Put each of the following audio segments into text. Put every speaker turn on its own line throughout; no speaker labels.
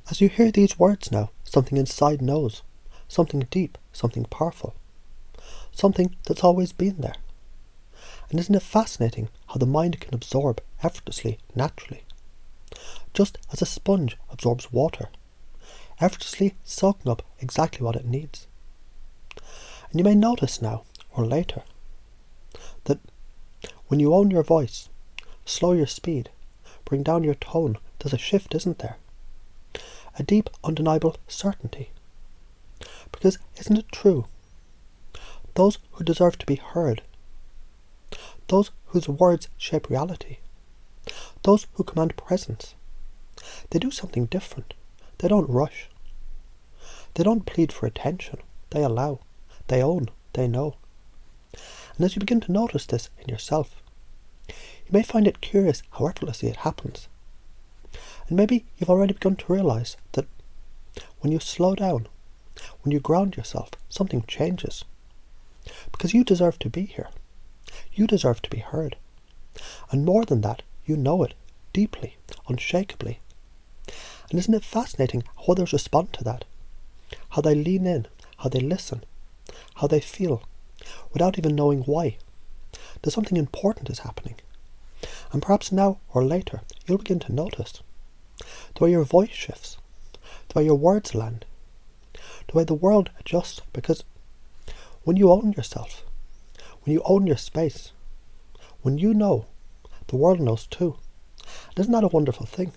As you hear these words now, something inside knows, something deep, something powerful, something that's always been there. And isn't it fascinating how the mind can absorb effortlessly, naturally? Just as a sponge absorbs water, effortlessly soaking up exactly what it needs. And you may notice now, or later, that when you own your voice, slow your speed, bring down your tone, there's a shift, isn't there? A deep, undeniable certainty. Because isn't it true? Those who deserve to be heard, those whose words shape reality, those who command presence, they do something different. They don't rush. They don't plead for attention. They allow. They own. They know. And as you begin to notice this in yourself, you may find it curious how effortlessly it happens. And maybe you've already begun to realise that when you slow down, when you ground yourself, something changes. Because you deserve to be here. You deserve to be heard. And more than that, you know it, deeply, unshakably. And isn't it fascinating how others respond to that? How they lean in, how they listen, how they feel, without even knowing why. There's something important is happening. And perhaps now or later, you'll begin to notice the way your voice shifts, the way your words land, the way the world adjusts, because when you own yourself, when you own your space, when you know, the world knows too. And isn't that a wonderful thing?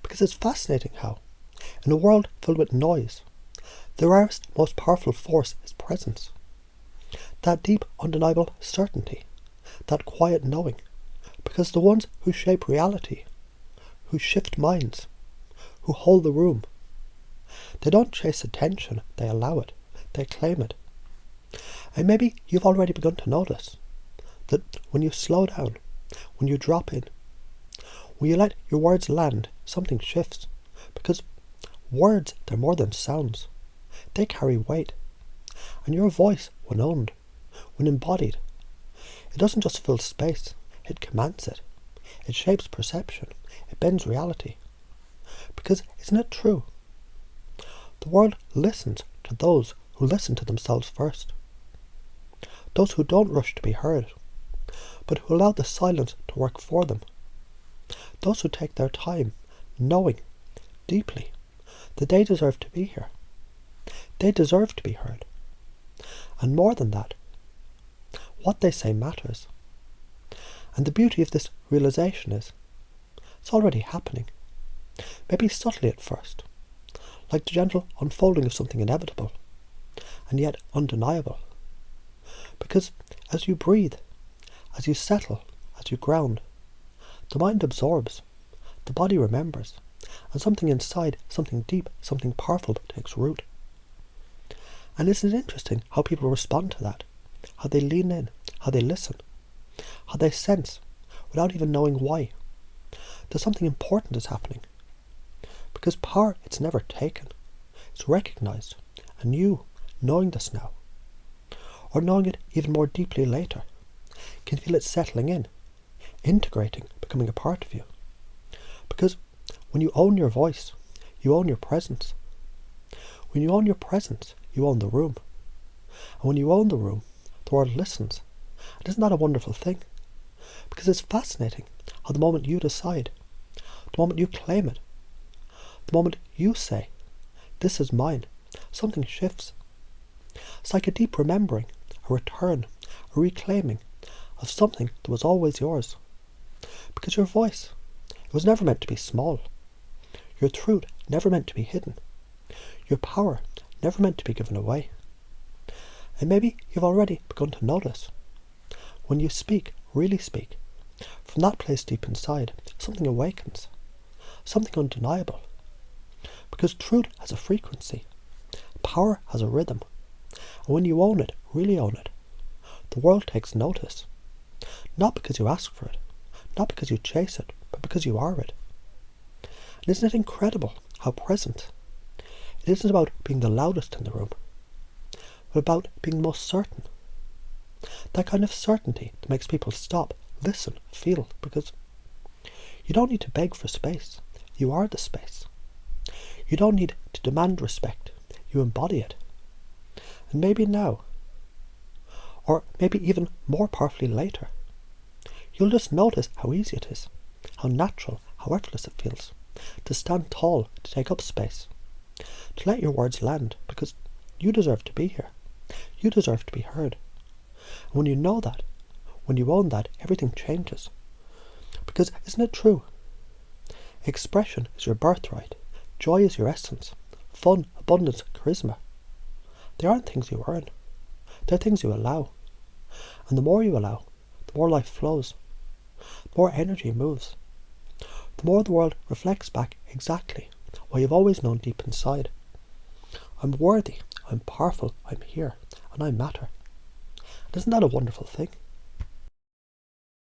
Because it's fascinating how, in a world filled with noise, the rarest, most powerful force is presence. That deep, undeniable certainty, that quiet knowing, because the ones who shape reality, who shift minds, who hold the room, they don't chase attention, they allow it, they claim it. And maybe you've already begun to notice that when you slow down, when you drop in, when you let your words land, something shifts. Because words, they're more than sounds. They carry weight. And your voice, when owned, when embodied, it doesn't just fill space, it commands it. It shapes perception. It bends reality. Because isn't it true? The world listens to those who listen to themselves first. Those who don't rush to be heard, but who allow the silence to work for them. Those who take their time, knowing, deeply, that they deserve to be here. They deserve to be heard. And more than that, what they say matters. And the beauty of this realization is, it's already happening. Maybe subtly at first, like the gentle unfolding of something inevitable, and yet undeniable. Because as you breathe, as you settle, as you ground, the mind absorbs, the body remembers, and something inside, something deep, something powerful takes root. And isn't it interesting how people respond to that? How they lean in, how they listen, how they sense, without even knowing why. There's something important is happening. Because power, it's never taken. It's recognised. And you, knowing this now, or knowing it even more deeply later, can feel it settling in, integrating, becoming a part of you. Because when you own your voice, you own your presence. When you own your presence, you own the room. And when you own the room, the world listens. And isn't that a wonderful thing? Because it's fascinating how the moment you decide, the moment you claim it, the moment you say, this is mine, something shifts. It's like a deep remembering, a return, a reclaiming of something that was always yours. Because your voice, it was never meant to be small. Your truth, never meant to be hidden. Your power, never meant to be given away. And maybe you've already begun to notice. When you speak, really speak, from that place deep inside, something awakens. Something undeniable. Because truth has a frequency. Power has a rhythm. And when you own it, really own it, the world takes notice. Not because you ask for it, not because you chase it, but because you are it. And isn't it incredible how present? It isn't about being the loudest in the room, but about being most certain. That kind of certainty that makes people stop, listen, feel, because you don't need to beg for space. You are the space. You don't need to demand respect. You embody it. And maybe now, or maybe even more powerfully later, you'll just notice how easy it is, how natural, how effortless it feels, to stand tall, to take up space, to let your words land, because you deserve to be here. You deserve to be heard. And when you know that, when you own that, everything changes. Because isn't it true? Expression is your birthright. Joy is your essence. Fun, abundance, charisma. They aren't things you earn. They're things you allow. And the more you allow, the more life flows. The more energy moves. The more the world reflects back exactly what you've always known deep inside. I'm worthy, I'm powerful, I'm here, and I matter. And isn't that a wonderful thing?